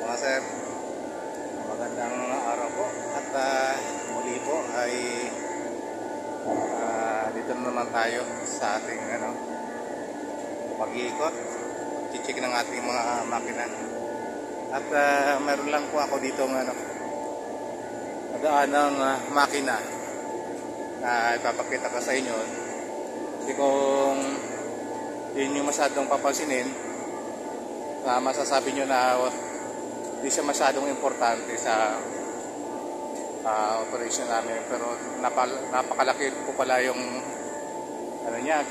Mga sir, magandang araw po at muli po ay dito naman tayo sa ating pag-iikot, chichik ng ating mga makina. At meron lang po ako dito nadaan ng makina na ipapakita ko sa inyo. Kasi kung yun yung masyadong papansinin, masasabi nyo na hindi siya masyadong importante sa operation namin, pero napakalaki po pala yung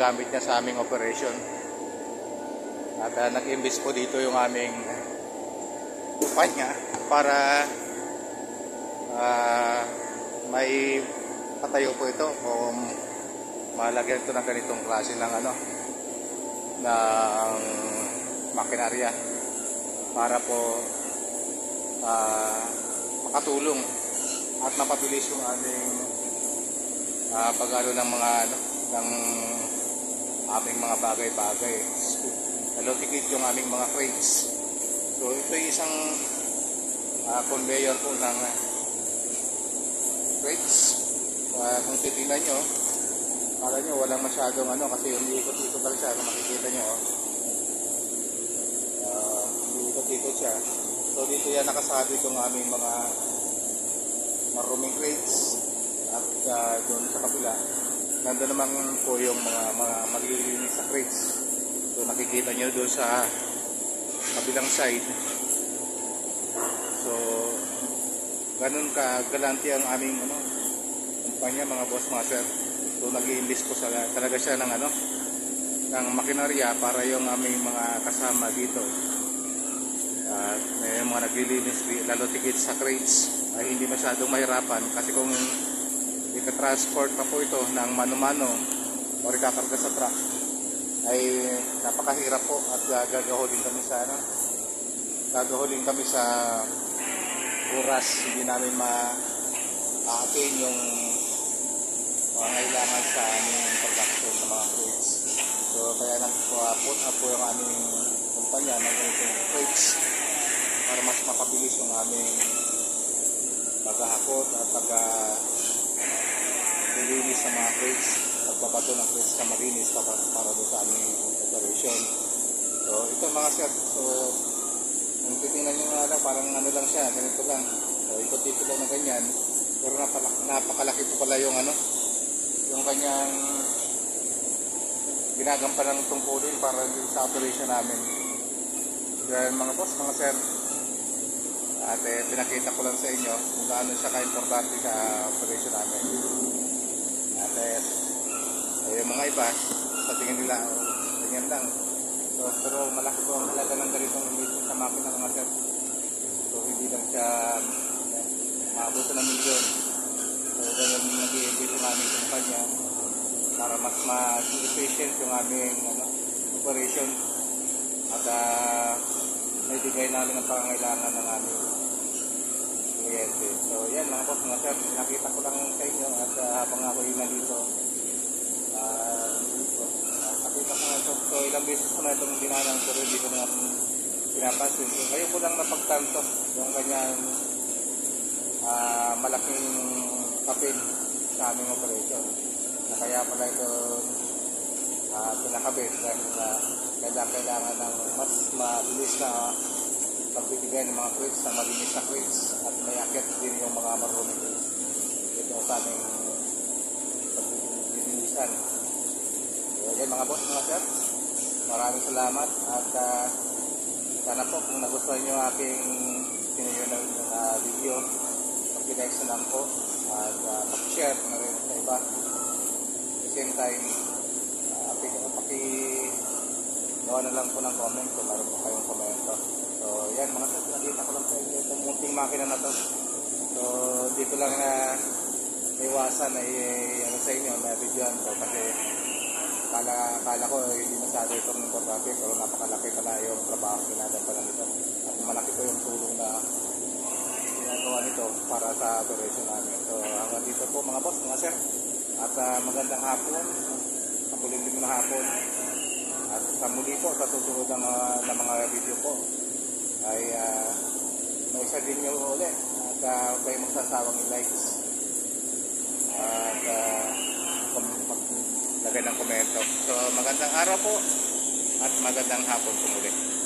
gamit niya sa aming operation. At nag-imbes po dito yung aming kumpanya para may patayo po ito o malagyan ito ng ganitong klase ng ng makinarya para po makatulong at mapabilis yung aming pag-alo ng mga ng aming mga bagay-bagay. Lalo tikit yung aming mga crates. So ito yung isang conveyor po ng crates. Kung titignan nyo, akala nyo walang masyadong kasi umiikot-ikot lang siya. Kung makikita nyo, umiikot-ikot siya. So dito yan nakasabit yung aming mga maruming crates. At doon sa kabila, nandun naman po yung mga maglilinis sa crates. So nakikita nyo doon sa kabilang side. So ganun ka-galante ang aming kumpanya, mga boss, mga sir. So nag-i-invest po talaga siya ng makinarya para yung aming mga kasama dito may mga naglilinis, lalo tikit sa crates, ay hindi masyadong mahirapan. Kasi kung ika-transport pa po ito ng mano-mano o ikakarga sa truck, ay napakahirap po at gagaholin kami sa oras. Hindi namin ma-attain yung mga kailangan sa aming production ng mga crates. So kaya nag-put up po yung aming kumpanya ng ganitong crates para mas mapabilis yung aming paghahakot at paglilinis sa mga crates, pagbabato ng crates na malinis para doon sa aming operation. So ito mga sir, so kung titingnan nyo parang lang siya, ganito lang. So ikot-ikot lang na ganyan, pero napakalaki po pala yung yung kanyang ginagampanan ng tungkulin para sa operation namin. Kaya mga boss, mga sir, at pinakita ko lang sa inyo kung gaano siya ka-importante sa operation namin. At yung mga iba, sa tingin nila, ganyan lang. So, pero malaki po ang halaga ng ganitong investment sa makina, mga sir. So, hindi lang siya maabuto ng milyon. So, ganyan nag-i-invest yung aming kumpanya para mas ma-efficient yung aming operation at naibigay namin ang pangangailangan ng aming kliyente. So yan mga boss, mga sir, nakita ko lang sa inyo at habang ako yung nandito nakita ko na ito. So ilang beses ko na itong dinanang pero hindi ko na pinapansin. So ngayon ko lang napagtanto yung kanyang malaking kapin sa aming operation na kaya pala ito pinakabit dahil kailangan ng mas mabilis na pagbibigay ng mga crates na malinis na crates at may akit din yung mga marunong crates dito sa aming pagbibigilisan. So yan mga boss, mga sir, maraming salamat at sana po kung nagustuhan nyo aking sinuyo ng video, pag-like na lang po at pag-share na rin sa iba. At the same time, gawa na lang po ng comment kung meron po kayong komento. So yan mga sir, nakita ko lang sa inyo itong munting makina na to. So dito lang na iwasan na sa inyo na videoan ko kasi kala ko hindi masyado itong importante, pero napakalaki pala yung trabaho ginagampanan nito at malaki po yung tulong na ginagawa nito para sa operation namin. So hanggang dito po mga boss, mga sir, at magandang hapon, kapulilim na hapon. At sa muli po, sa susunod ng mga video po ay din nyo ulit. At huwag kayong magsasawang i-likes. At maglagay ng komento. So magandang araw po at magandang hapon po muli.